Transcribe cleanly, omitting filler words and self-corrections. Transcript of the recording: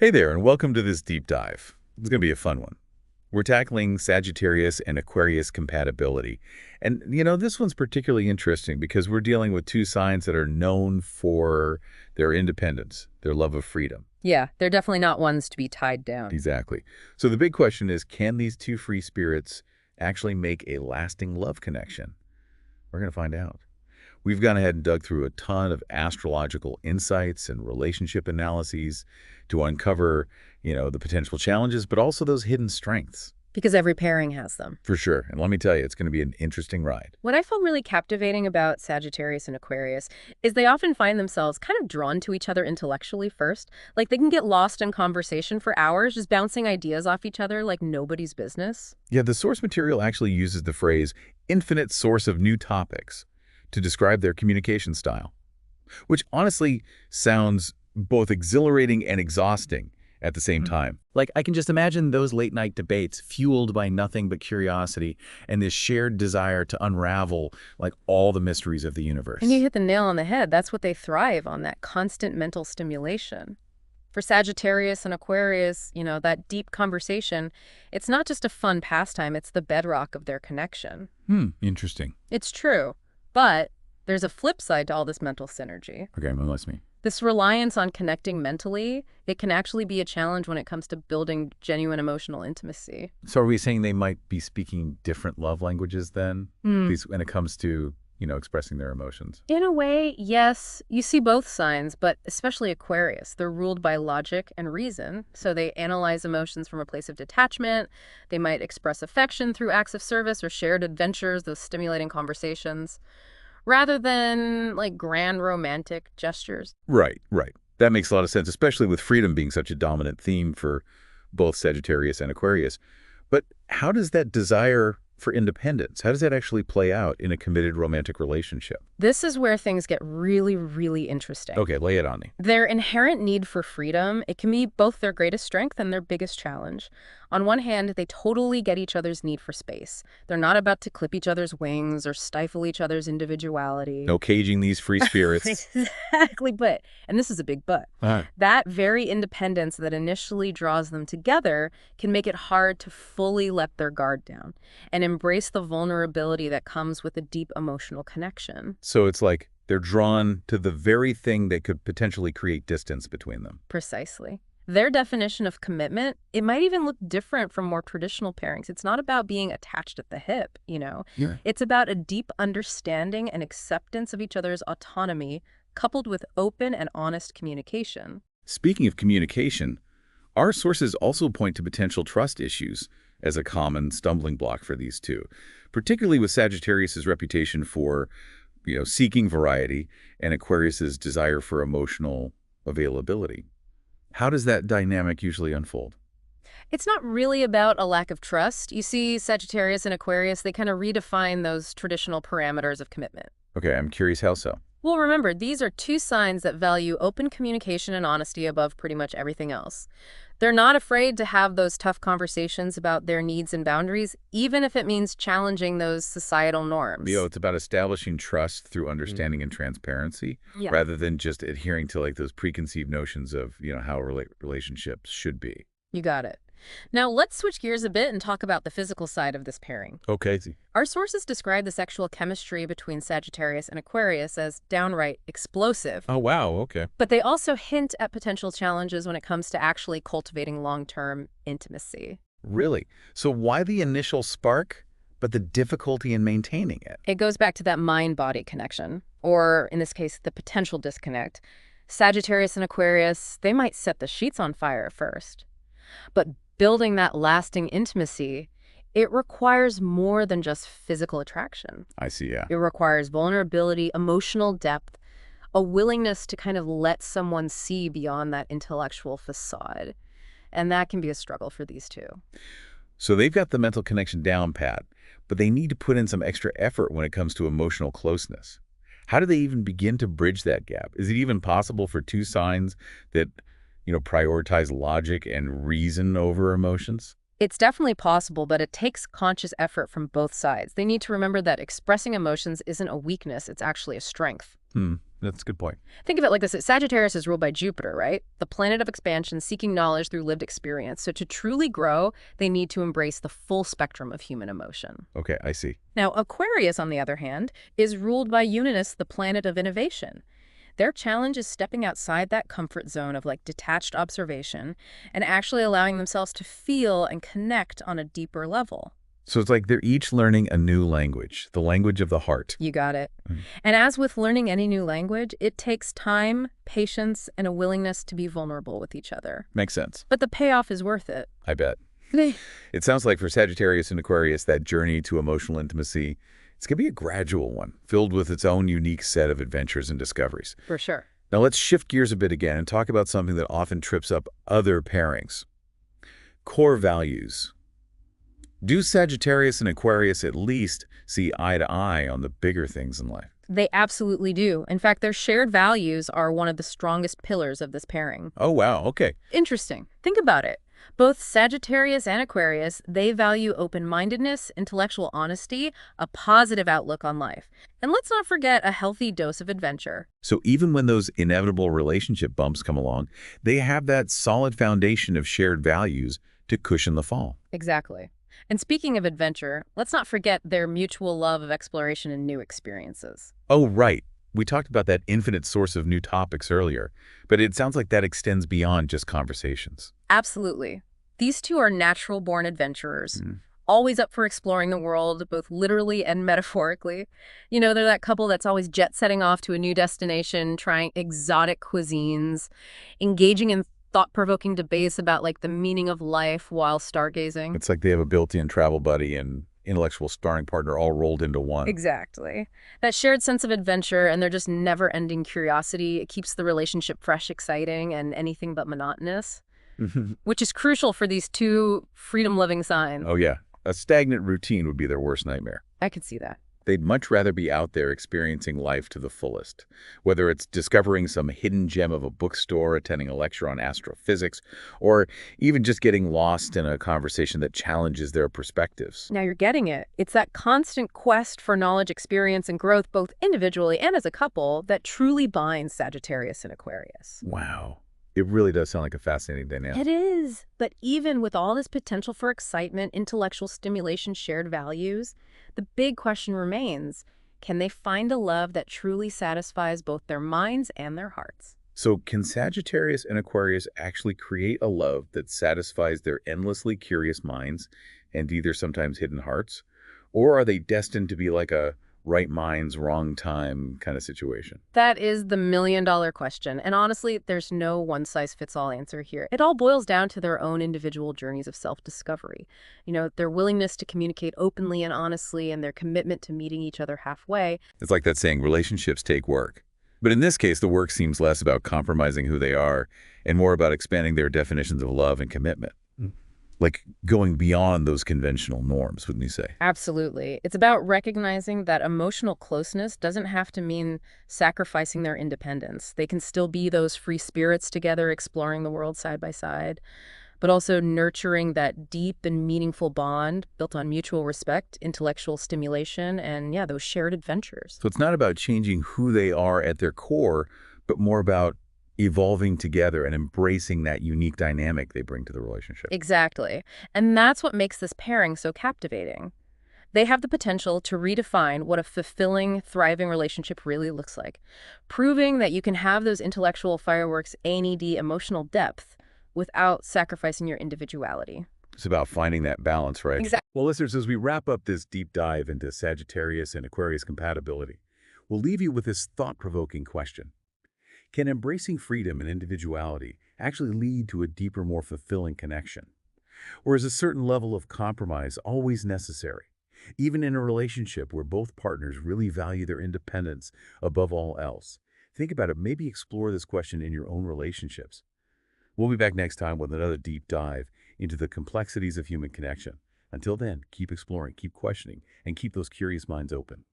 Hey there, and welcome to this deep dive. It's going to be a fun one. We're tackling Sagittarius and Aquarius compatibility. And, this one's particularly interesting because we're dealing with two signs that are known for their independence, their love of freedom. Yeah, they're definitely not ones to be tied down. Exactly. So the big question is, can these two free spirits actually make a lasting love connection? We're going to find out. We've gone ahead and dug through a ton of astrological insights and relationship analyses to uncover, the potential challenges, but also those hidden strengths. Because every pairing has them. For sure. And let me tell you, it's going to be an interesting ride. What I find really captivating about Sagittarius and Aquarius is they often find themselves kind of drawn to each other intellectually first. Like they can get lost in conversation for hours, just bouncing ideas off each other like nobody's business. Yeah, the source material actually uses the phrase infinite source of new topics to describe their communication style, which honestly sounds both exhilarating and exhausting at the same time. Like, I can just imagine those late-night debates fueled by nothing but curiosity and this shared desire to unravel, like, all the mysteries of the universe. And you hit the nail on the head. That's what they thrive on, that constant mental stimulation. For Sagittarius and Aquarius, that deep conversation, it's not just a fun pastime, it's the bedrock of their connection. Interesting. It's true, but there's a flip side to all this mental synergy. Okay, molest me. This reliance on connecting mentally, it can actually be a challenge when it comes to building genuine emotional intimacy. So are we saying they might be speaking different love languages then, at least when it comes to, expressing their emotions? In a way, yes. You see both signs, but especially Aquarius. They're ruled by logic and reason, so they analyze emotions from a place of detachment. They might express affection through acts of service or shared adventures, those stimulating conversations, rather than, like, grand romantic gestures. Right. That makes a lot of sense, especially with freedom being such a dominant theme for both Sagittarius and Aquarius. But how does that desire for independence, how does that actually play out in a committed romantic relationship? This is where things get really, really interesting. Okay, lay it on me. Their inherent need for freedom, it can be both their greatest strength and their biggest challenge. On one hand, they totally get each other's need for space. They're not about to clip each other's wings or stifle each other's individuality. No caging these free spirits. Exactly, and this is a big but. That very independence that initially draws them together can make it hard to fully let their guard down and embrace the vulnerability that comes with a deep emotional connection. So it's like they're drawn to the very thing that could potentially create distance between them. Precisely. Their definition of commitment, it might even look different from more traditional pairings. It's not about being attached at the hip, Yeah. It's about a deep understanding and acceptance of each other's autonomy, coupled with open and honest communication. Speaking of communication, our sources also point to potential trust issues as a common stumbling block for these two, particularly with Sagittarius's reputation for, seeking variety and Aquarius's desire for emotional availability. How does that dynamic usually unfold? It's not really about a lack of trust. You see, Sagittarius and Aquarius, they kind of redefine those traditional parameters of commitment. Okay, I'm curious how so. Well, remember, these are two signs that value open communication and honesty above pretty much everything else. They're not afraid to have those tough conversations about their needs and boundaries, even if it means challenging those societal norms. It's about establishing trust through understanding and transparency, rather than just adhering to those preconceived notions of, how relationships should be. You got it. Now, let's switch gears a bit and talk about the physical side of this pairing. Okay. Our sources describe the sexual chemistry between Sagittarius and Aquarius as downright explosive. Oh, wow. Okay. But they also hint at potential challenges when it comes to actually cultivating long-term intimacy. Really? So why the initial spark, but the difficulty in maintaining it? It goes back to that mind-body connection, or in this case, the potential disconnect. Sagittarius and Aquarius, they might set the sheets on fire at first. But building that lasting intimacy, it requires more than just physical attraction. I see, yeah. It requires vulnerability, emotional depth, a willingness to kind of let someone see beyond that intellectual facade. And that can be a struggle for these two. So they've got the mental connection down pat, but they need to put in some extra effort when it comes to emotional closeness. How do they even begin to bridge that gap? Is it even possible for two signs that prioritize logic and reason over emotions? It's definitely possible, but it takes conscious effort from both sides. They need to remember that expressing emotions isn't a weakness, it's actually a strength. That's a good point. Think of it like this. Sagittarius is ruled by Jupiter, right? The planet of expansion, seeking knowledge through lived experience. So to truly grow, they need to embrace the full spectrum of human emotion. Okay, I see. Now, Aquarius, on the other hand, is ruled by Uranus, the planet of innovation. Their challenge is stepping outside that comfort zone of like detached observation and actually allowing themselves to feel and connect on a deeper level. So it's like they're each learning a new language, the language of the heart. You got it. Mm. And as with learning any new language, it takes time, patience, and a willingness to be vulnerable with each other. Makes sense. But the payoff is worth it. I bet. It sounds like for Sagittarius and Aquarius, that journey to emotional intimacy, it's going to be a gradual one, filled with its own unique set of adventures and discoveries. For sure. Now let's shift gears a bit again and talk about something that often trips up other pairings. Core values. Do Sagittarius and Aquarius at least see eye to eye on the bigger things in life? They absolutely do. In fact, their shared values are one of the strongest pillars of this pairing. Oh, wow. Okay. Interesting. Think about it. Both Sagittarius and Aquarius, they value open-mindedness, intellectual honesty, a positive outlook on life. And let's not forget a healthy dose of adventure. So even when those inevitable relationship bumps come along, they have that solid foundation of shared values to cushion the fall. Exactly. And speaking of adventure, let's not forget their mutual love of exploration and new experiences. Oh, right. We talked about that infinite source of new topics earlier, but it sounds like that extends beyond just conversations. Absolutely. These two are natural-born adventurers, always up for exploring the world, both literally and metaphorically. You know, they're that couple that's always jet-setting off to a new destination, trying exotic cuisines, engaging in thought-provoking debates about, like, the meaning of life while stargazing. It's like they have a built-in travel buddy and intellectual sparring partner all rolled into one. Exactly. That shared sense of adventure and their just never-ending curiosity, it keeps the relationship fresh, exciting, and anything but monotonous, which is crucial for these two freedom-loving signs. Oh, yeah. A stagnant routine would be their worst nightmare. I could see that. They'd much rather be out there experiencing life to the fullest, whether it's discovering some hidden gem of a bookstore, attending a lecture on astrophysics, or even just getting lost in a conversation that challenges their perspectives. Now you're getting it. It's that constant quest for knowledge, experience, and growth, both individually and as a couple, that truly binds Sagittarius and Aquarius. Wow. It really does sound like a fascinating dynamic. It is. But even with all this potential for excitement, intellectual stimulation, shared values, the big question remains, can they find a love that truly satisfies both their minds and their hearts? So can Sagittarius and Aquarius actually create a love that satisfies their endlessly curious minds and either sometimes hidden hearts? Or are they destined to be like a right minds, wrong time kind of situation? That is the million-dollar question. And honestly, there's no one-size-fits-all answer here. It all boils down to their own individual journeys of self-discovery. You know, their willingness to communicate openly and honestly and their commitment to meeting each other halfway. It's like that saying, relationships take work. But in this case, the work seems less about compromising who they are and more about expanding their definitions of love and commitment. Like going beyond those conventional norms, wouldn't you say? Absolutely. It's about recognizing that emotional closeness doesn't have to mean sacrificing their independence. They can still be those free spirits together, exploring the world side by side, but also nurturing that deep and meaningful bond built on mutual respect, intellectual stimulation, and yeah, those shared adventures. So it's not about changing who they are at their core, but more about evolving together and embracing that unique dynamic they bring to the relationship. Exactly. And that's what makes this pairing so captivating. They have the potential to redefine what a fulfilling, thriving relationship really looks like, proving that you can have those intellectual fireworks, ANED, emotional depth, without sacrificing your individuality. It's about finding that balance, right? Exactly. Well, listeners, as we wrap up this deep dive into Sagittarius and Aquarius compatibility, we'll leave you with this thought-provoking question. Can embracing freedom and individuality actually lead to a deeper, more fulfilling connection? Or is a certain level of compromise always necessary, even in a relationship where both partners really value their independence above all else? Think about it. Maybe explore this question in your own relationships. We'll be back next time with another deep dive into the complexities of human connection. Until then, keep exploring, keep questioning, and keep those curious minds open.